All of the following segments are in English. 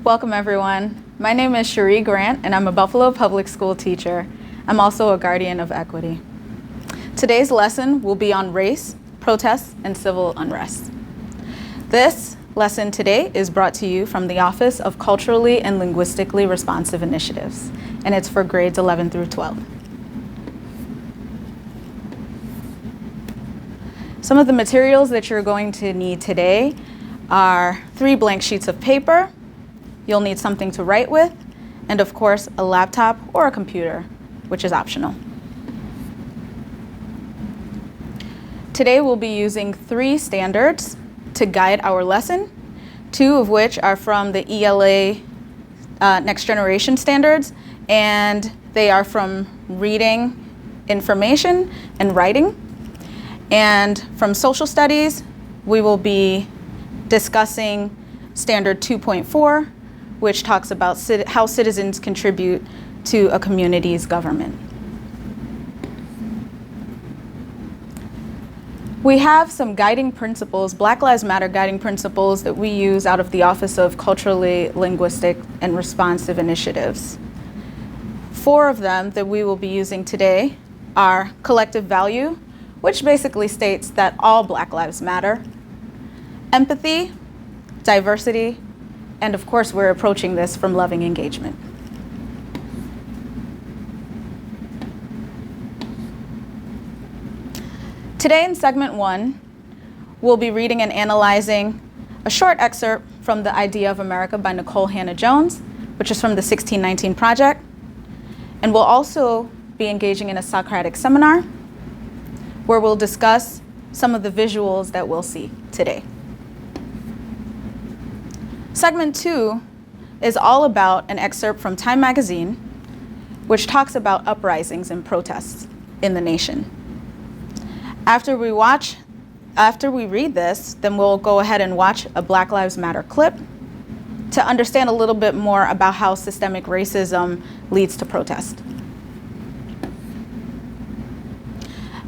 Welcome everyone. My name is Sheree Grant and I'm a Buffalo public school teacher. I'm also a guardian of equity. Today's lesson will be on race, protests, and civil unrest. This lesson today is brought to you from the Office of Culturally and Linguistically Responsive Initiatives, and it's for grades 11 through 12. Some of the materials that you're going to need today are 3 blank sheets of paper. You'll need something to write with, and of course, a laptop or a computer, which is optional. Today we'll be using 3 standards to guide our lesson, 2 of which are from the ELA Next Generation standards, and they are from reading information and writing. And from social studies, we will be discussing standard 2.4, which talks about how citizens contribute to a community's government. We have some guiding principles, Black Lives Matter guiding principles that we use out of the Office of Culturally, Linguistic, and Responsive Initiatives. 4 of them that we will be using today are collective value, which basically states that all Black lives matter, empathy, diversity, and of course, we're approaching this from loving engagement. Today in segment 1, we'll be reading and analyzing a short excerpt from The Idea of America by Nicole Hannah-Jones, which is from the 1619 Project. And we'll also be engaging in a Socratic seminar where we'll discuss some of the visuals that we'll see today. Segment 2 is all about an excerpt from Time magazine, which talks about uprisings and protests in the nation. After we read this, then we'll go ahead and watch a Black Lives Matter clip to understand a little bit more about how systemic racism leads to protest.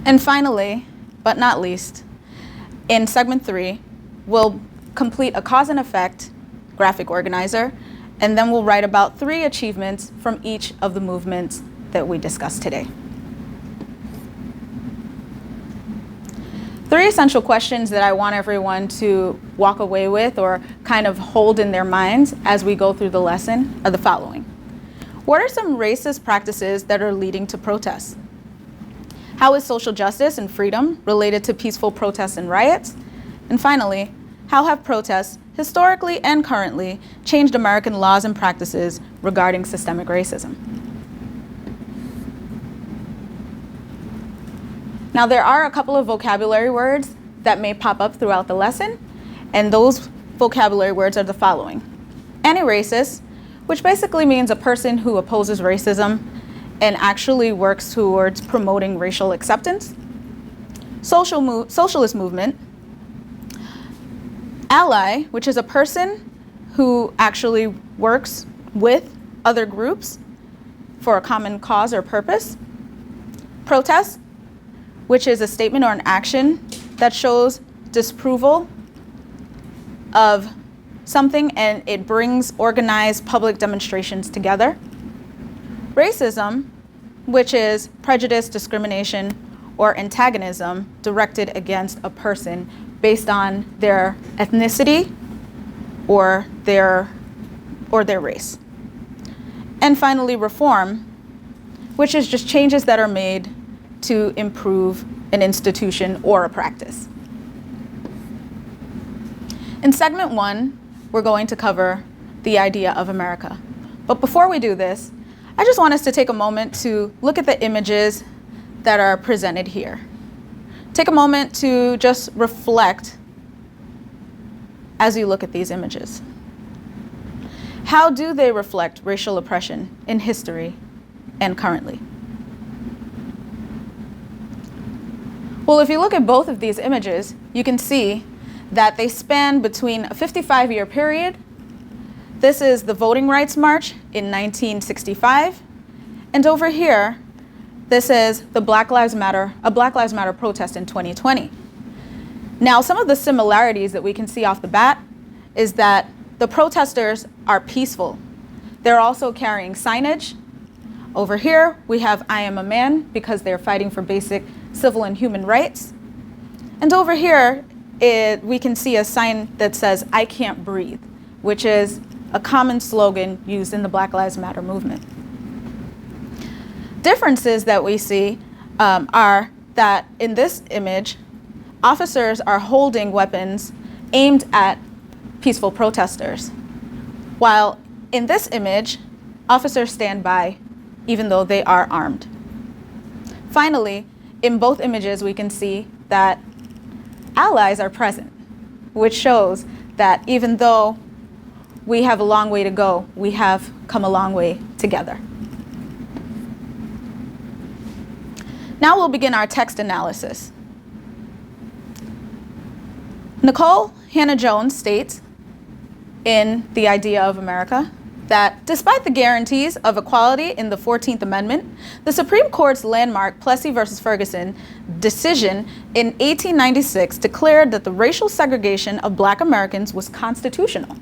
And finally, but not least, in segment 3, we'll complete a cause and effect graphic organizer, and then we'll write about 3 achievements from each of the movements that we discussed today. 3 essential questions that I want everyone to walk away with or kind of hold in their minds as we go through the lesson are the following. What are some racist practices that are leading to protests? How is social justice and freedom related to peaceful protests and riots? And finally, how have protests historically and currently changed American laws and practices regarding systemic racism? Now, there are a couple of vocabulary words that may pop up throughout the lesson, and those vocabulary words are the following. Anti-racist, which basically means a person who opposes racism and actually works towards promoting racial acceptance. Socialist movement. Ally, which is a person who actually works with other groups for a common cause or purpose. Protest, which is a statement or an action that shows disapproval of something and it brings organized public demonstrations together. Racism, which is prejudice, discrimination, or antagonism directed against a person based on their ethnicity or their race. And finally, reform, which is just changes that are made to improve an institution or a practice. In segment 1, we're going to cover the idea of America. But before we do this, I just want us to take a moment to look at the images that are presented here. Take a moment to just reflect as you look at these images. How do they reflect racial oppression in history and currently? Well, if you look at both of these images, you can see that they span between a 55-year period. This is the Voting Rights March in 1965. And over here, this is the Black Lives Matter protest in 2020. Now, some of the similarities that we can see off the bat is that The protesters are peaceful. They're also carrying signage. Over here, we have "I am a man" because they're fighting for basic civil and human rights. And over here, we can see a sign that says "I can't breathe," which is a common slogan used in the Black Lives Matter movement. Differences that we see are that in this image, officers are holding weapons aimed at peaceful protesters, while in this image, officers stand by even though they are armed. Finally, in both images, we can see that allies are present, which shows that even though we have a long way to go, we have come a long way together. Now we'll begin our text analysis. Nicole Hannah-Jones states in The Idea of America that despite the guarantees of equality in the 14th Amendment, the Supreme Court's landmark Plessy versus Ferguson decision in 1896 declared that the racial segregation of Black Americans was constitutional.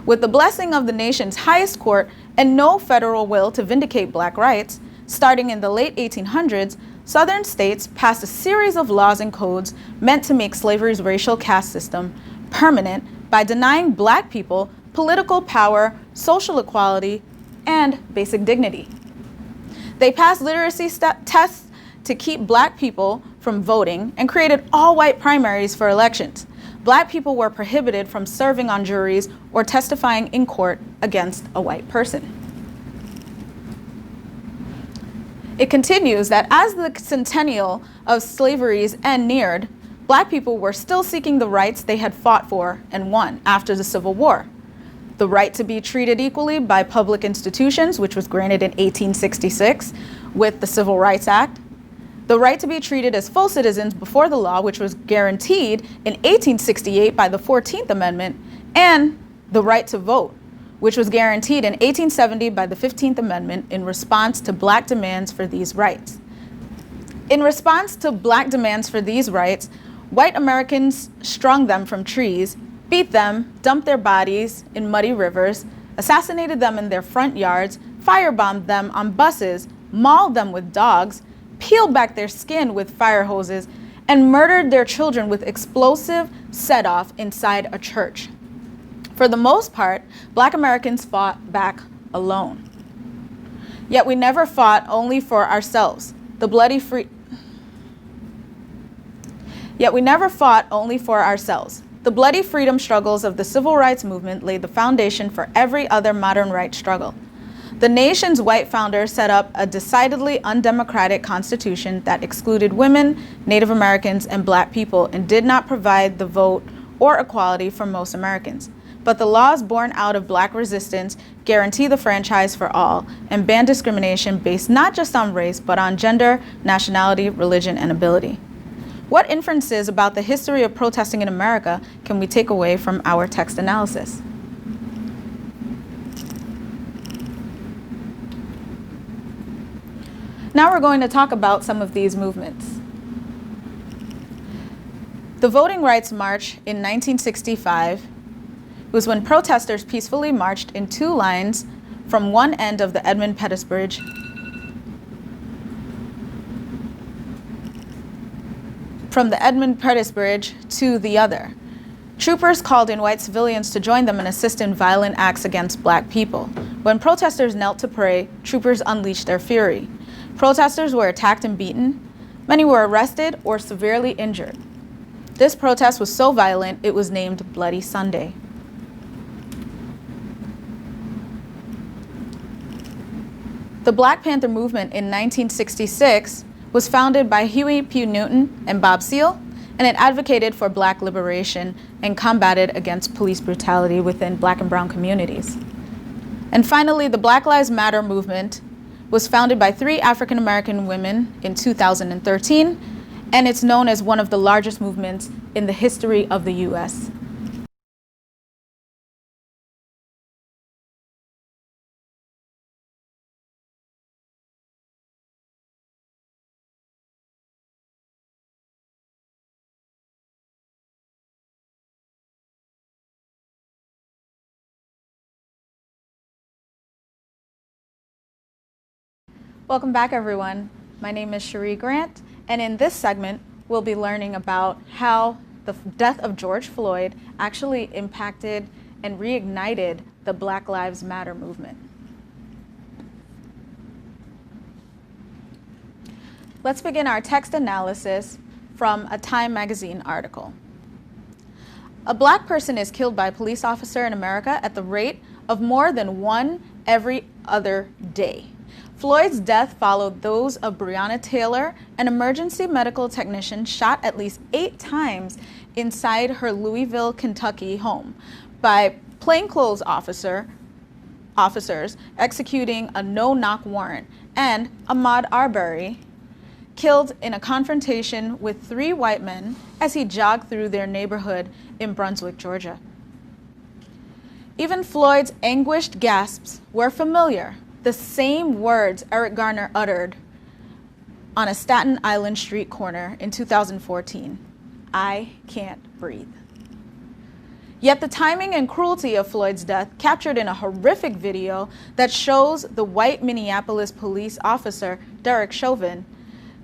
With the blessing of the nation's highest court and no federal will to vindicate Black rights, starting in the late 1800s, Southern states passed a series of laws and codes meant to make slavery's racial caste system permanent by denying Black people political power, social equality, and basic dignity. They passed literacy tests to keep Black people from voting and created all-white primaries for elections. Black people were prohibited from serving on juries or testifying in court against a white person. It continues that as the centennial of slavery's end neared, Black people were still seeking the rights they had fought for and won after the Civil War. The right to be treated equally by public institutions, which was granted in 1866 with the Civil Rights Act. The right to be treated as full citizens before the law, which was guaranteed in 1868 by the 14th Amendment, and the right to vote, which was guaranteed in 1870 by the 15th Amendment in response to Black demands for these rights. In response to Black demands for these rights, white Americans strung them from trees, beat them, dumped their bodies in muddy rivers, assassinated them in their front yards, firebombed them on buses, mauled them with dogs, peeled back their skin with fire hoses, and murdered their children with explosive set-off inside a church. For the most part, Black Americans fought back alone. Yet we never fought only for ourselves. The bloody freedom struggles of the civil rights movement laid the foundation for every other modern rights struggle. The nation's white founders set up a decidedly undemocratic constitution that excluded women, Native Americans, and Black people and did not provide the vote or equality for most Americans. But the laws born out of Black resistance guarantee the franchise for all and ban discrimination based not just on race, but on gender, nationality, religion, and ability. What inferences about the history of protesting in America can we take away from our text analysis? Now we're going to talk about some of these movements. The Voting Rights March in 1965 was when protesters peacefully marched in two lines from one end of the Edmund Pettus Bridge to the other. Troopers called in white civilians to join them and assist in violent acts against Black people. When protesters knelt to pray, troopers unleashed their fury. Protesters were attacked and beaten. Many were arrested or severely injured. This protest was so violent, it was named Bloody Sunday. The Black Panther movement in 1966 was founded by Huey P. Newton and Bob Seale, and it advocated for Black liberation and combated against police brutality within Black and brown communities. And finally, the Black Lives Matter movement was founded by 3 African American women in 2013, and it's known as one of the largest movements in the history of the US. Welcome back, everyone. My name is Sheree Grant, and in this segment, we'll be learning about how the death of George Floyd actually impacted and reignited the Black Lives Matter movement. Let's begin our text analysis from a Time magazine article. A black person is killed by a police officer in America at the rate of more than one every other day. Floyd's death followed those of Breonna Taylor, an emergency medical technician shot at least 8 times inside her Louisville, Kentucky home by plainclothes officers executing a no-knock warrant, and Ahmaud Arbery, killed in a confrontation with 3 white men as he jogged through their neighborhood in Brunswick, Georgia. Even Floyd's anguished gasps were familiar, the same words Eric Garner uttered on a Staten Island street corner in 2014. "I can't breathe." Yet the timing and cruelty of Floyd's death, captured in a horrific video that shows the white Minneapolis police officer, Derek Chauvin,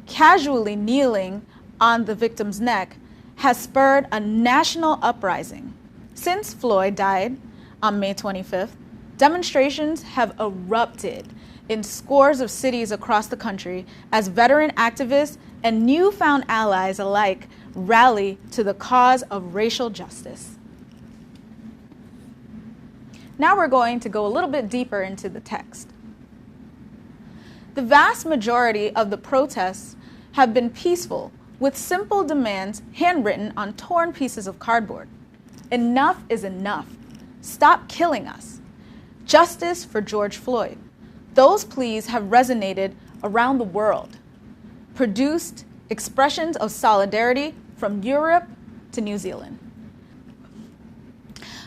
casually kneeling on the victim's neck, has spurred a national uprising. Since Floyd died on May 25th, demonstrations have erupted in scores of cities across the country as veteran activists and newfound allies alike rally to the cause of racial justice. Now we're going to go a little bit deeper into the text. The vast majority of the protests have been peaceful, with simple demands handwritten on torn pieces of cardboard. Enough is enough. Stop killing us. Justice for George Floyd. Those pleas have resonated around the world, produced expressions of solidarity from Europe to New Zealand.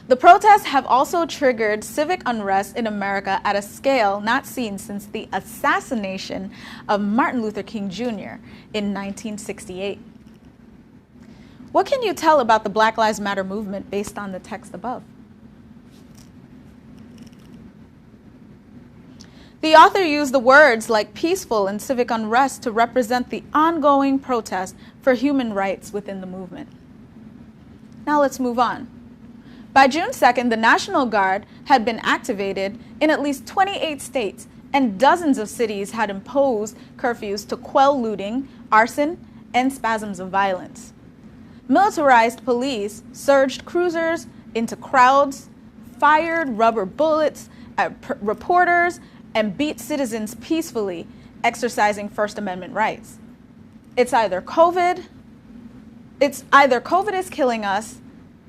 The protests have also triggered civic unrest in America at a scale not seen since the assassination of Martin Luther King Jr. in 1968. What can you tell about the Black Lives Matter movement based on the text above? The author used the words like peaceful and civic unrest to represent the ongoing protest for human rights within the movement. Now let's move on. By June 2nd, the National Guard had been activated in at least 28 states, and dozens of cities had imposed curfews to quell looting, arson, and spasms of violence. Militarized police surged cruisers into crowds, fired rubber bullets at reporters, and beat citizens peacefully exercising First Amendment rights. It's either COVID is killing us,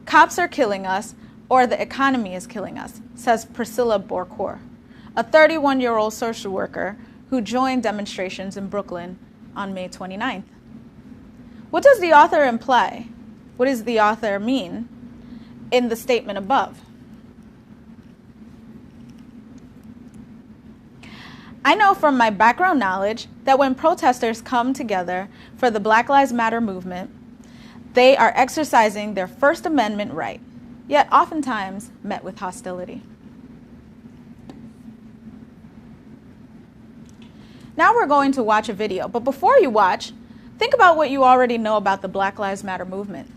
cops are killing us, or the economy is killing us, says Priscilla Borcourt, a 31-year-old social worker who joined demonstrations in Brooklyn on May 29th. What does the author imply? What does the author mean in the statement above? I know from my background knowledge that when protesters come together for the Black Lives Matter movement, they are exercising their First Amendment right, yet oftentimes met with hostility. Now we're going to watch a video, but before you watch, think about what you already know about the Black Lives Matter movement.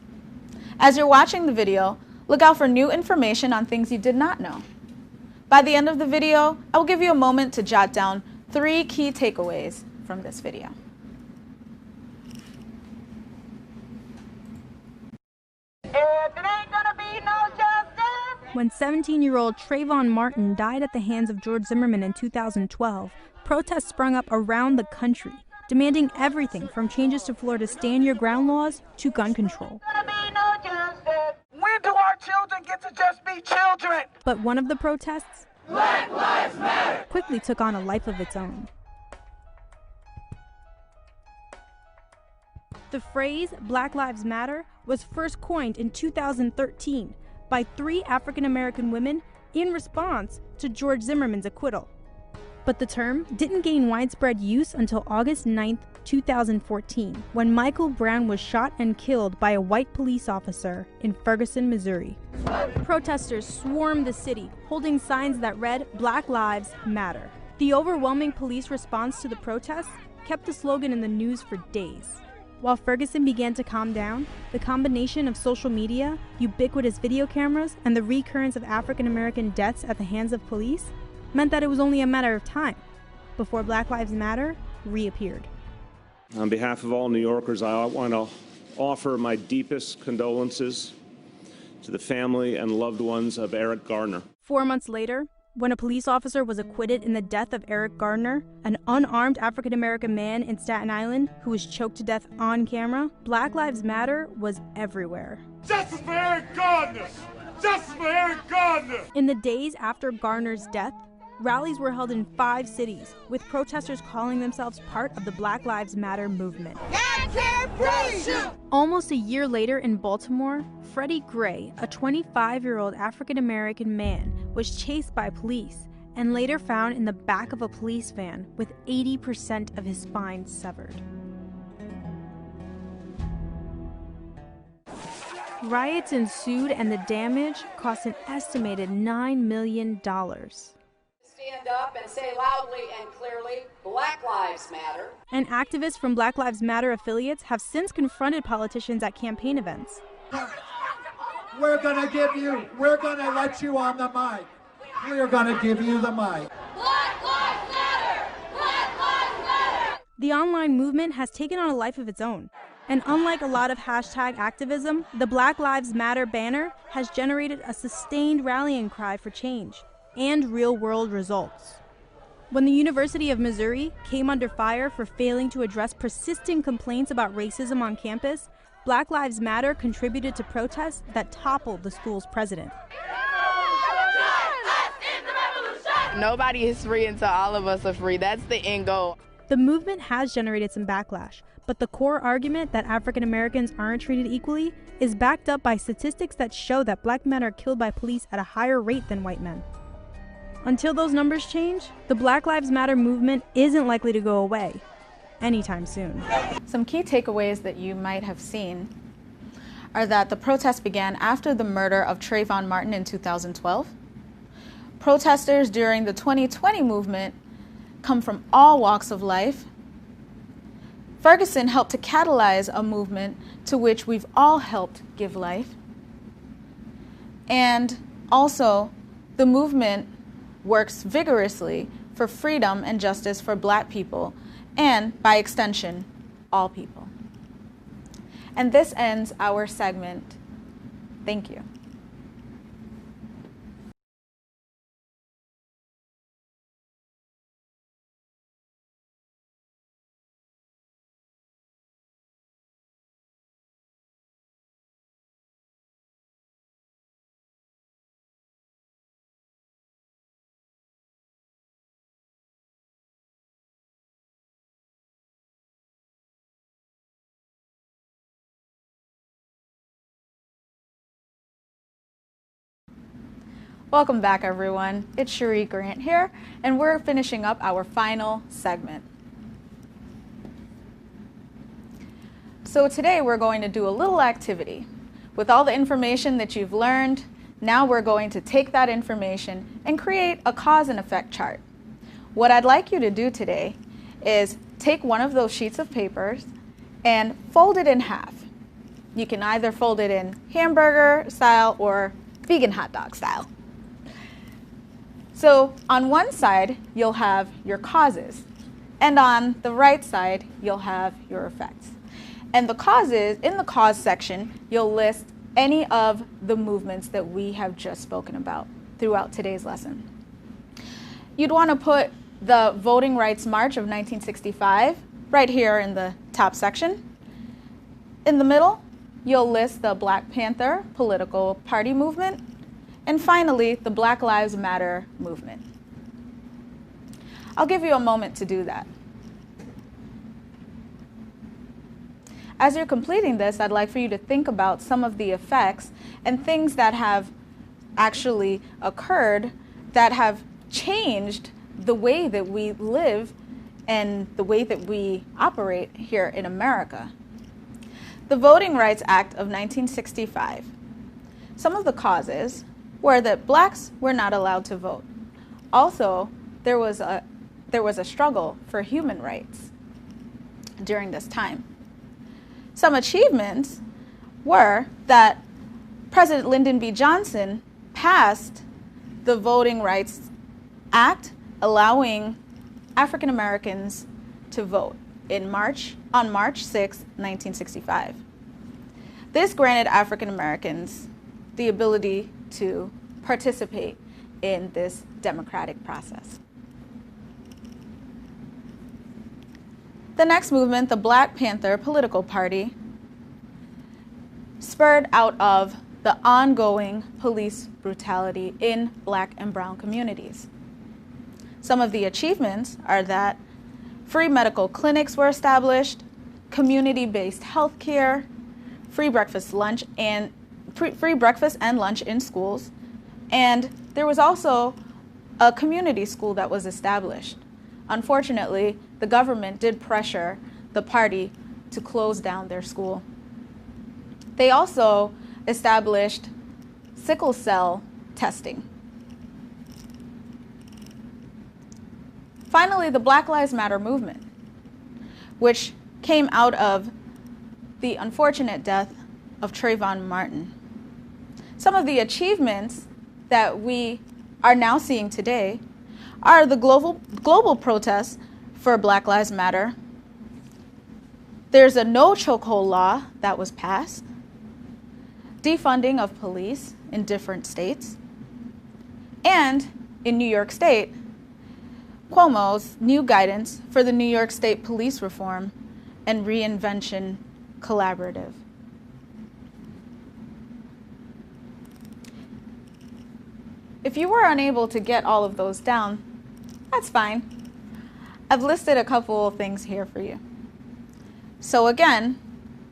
As you're watching the video, look out for new information on things you did not know. By the end of the video, I will give you a moment to jot down 3 key takeaways from this video. When 17-year-old Trayvon Martin died at the hands of George Zimmerman in 2012, protests sprung up around the country, demanding everything from changes to Florida's Stand Your Ground laws to gun control. When do our children get to just be children? But one of the protests, Black Lives Matter, quickly took on a life of its own. The phrase Black Lives Matter was first coined in 2013 by 3 African-American women in response to George Zimmerman's acquittal. But the term didn't gain widespread use until August 9, 2014, when Michael Brown was shot and killed by a white police officer in Ferguson, Missouri. Protesters swarmed the city, holding signs that read, "Black Lives Matter." The overwhelming police response to the protests kept the slogan in the news for days. While Ferguson began to calm down, the combination of social media, ubiquitous video cameras, and the recurrence of African American deaths at the hands of police meant that it was only a matter of time before Black Lives Matter reappeared. On behalf of all New Yorkers, I want to offer my deepest condolences to the family and loved ones of Eric Garner. 4 months later, when a police officer was acquitted in the death of Eric Garner, an unarmed African-American man in Staten Island who was choked to death on camera, Black Lives Matter was everywhere. Justice for Eric Garner! Justice for Eric Garner! In the days after Garner's death, rallies were held in 5 cities, with protesters calling themselves part of the Black Lives Matter movement. Almost a year later in Baltimore, Freddie Gray, a 25-year-old African-American man, was chased by police and later found in the back of a police van with 80% of his spine severed. Riots ensued and the damage cost an estimated $9 million. Stand up and say loudly and clearly, Black Lives Matter. And activists from Black Lives Matter affiliates have since confronted politicians at campaign events. We're gonna let you on the mic. We're gonna give you the mic. Black Lives Matter! Black Lives Matter! The online movement has taken on a life of its own. And unlike a lot of hashtag activism, the Black Lives Matter banner has generated a sustained rallying cry for change and real-world results. When the University of Missouri came under fire for failing to address persistent complaints about racism on campus, Black Lives Matter contributed to protests that toppled the school's president. Nobody is free until all of us are free. That's the end goal. The movement has generated some backlash, but the core argument that African Americans aren't treated equally is backed up by statistics that show that black men are killed by police at a higher rate than white men. Until those numbers change, the Black Lives Matter movement isn't likely to go away anytime soon. Some key takeaways that you might have seen are that the protests began after the murder of Trayvon Martin in 2012. Protesters during the 2020 movement come from all walks of life. Ferguson helped to catalyze a movement to which we've all helped give life. And also, the movement works vigorously for freedom and justice for Black people, and by extension, all people. And this ends our segment. Thank you. Welcome back, everyone. It's Sheree Grant here, and we're finishing up our final segment. So today we're going to do a little activity. With all the information that you've learned, now we're going to take that information and create a cause and effect chart. What I'd like you to do today is take one of those sheets of paper and fold it in half. You can either fold it in hamburger style or vegan hot dog style. So on one side, you'll have your causes, and on the right side, you'll have your effects. And the causes, in the cause section, you'll list any of the movements that we have just spoken about throughout today's lesson. You'd want to put the Voting Rights March of 1965 right here in the top section. In the middle, you'll list the Black Panther political party movement. And finally, the Black Lives Matter movement. I'll give you a moment to do that. As you're completing this, I'd like for you to think about some of the effects and things that have actually occurred that have changed the way that we live and the way that we operate here in America. The Voting Rights Act of 1965. Some of the causes were that blacks were not allowed to vote. Also, there was a there was a struggle for human rights during this time. Some achievements were that President Lyndon B. Johnson passed the Voting Rights Act, allowing African Americans to vote on March 6, 1965. This granted African Americans the ability to participate in this democratic process. The next movement, the Black Panther political party, spurred out of the ongoing police brutality in Black and brown communities. Some of the achievements are that free medical clinics were established, community-based health care, free breakfast and lunch in schools, and there was also a community school that was established. Unfortunately, the government did pressure the party to close down their school. They also established sickle cell testing. Finally, the Black Lives Matter movement, which came out of the unfortunate death of Trayvon Martin. Some of the achievements that we are now seeing today are the global protests for Black Lives Matter. There's a no chokehold law that was passed, defunding of police in different states, and in New York State, Cuomo's new guidance for the New York State Police Reform and Reinvention Collaborative. If you were unable to get all of those down, that's fine. I've listed a couple of things here for you. So again,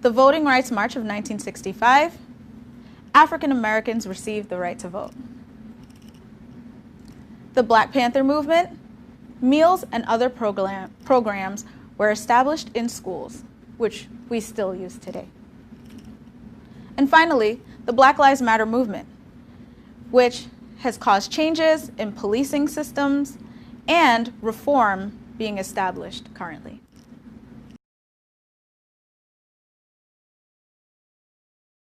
the Voting Rights March of 1965, African Americans received the right to vote. The Black Panther movement, meals and other programs were established in schools, which we still use today. And finally, the Black Lives Matter movement, which has caused changes in policing systems and reform being established currently.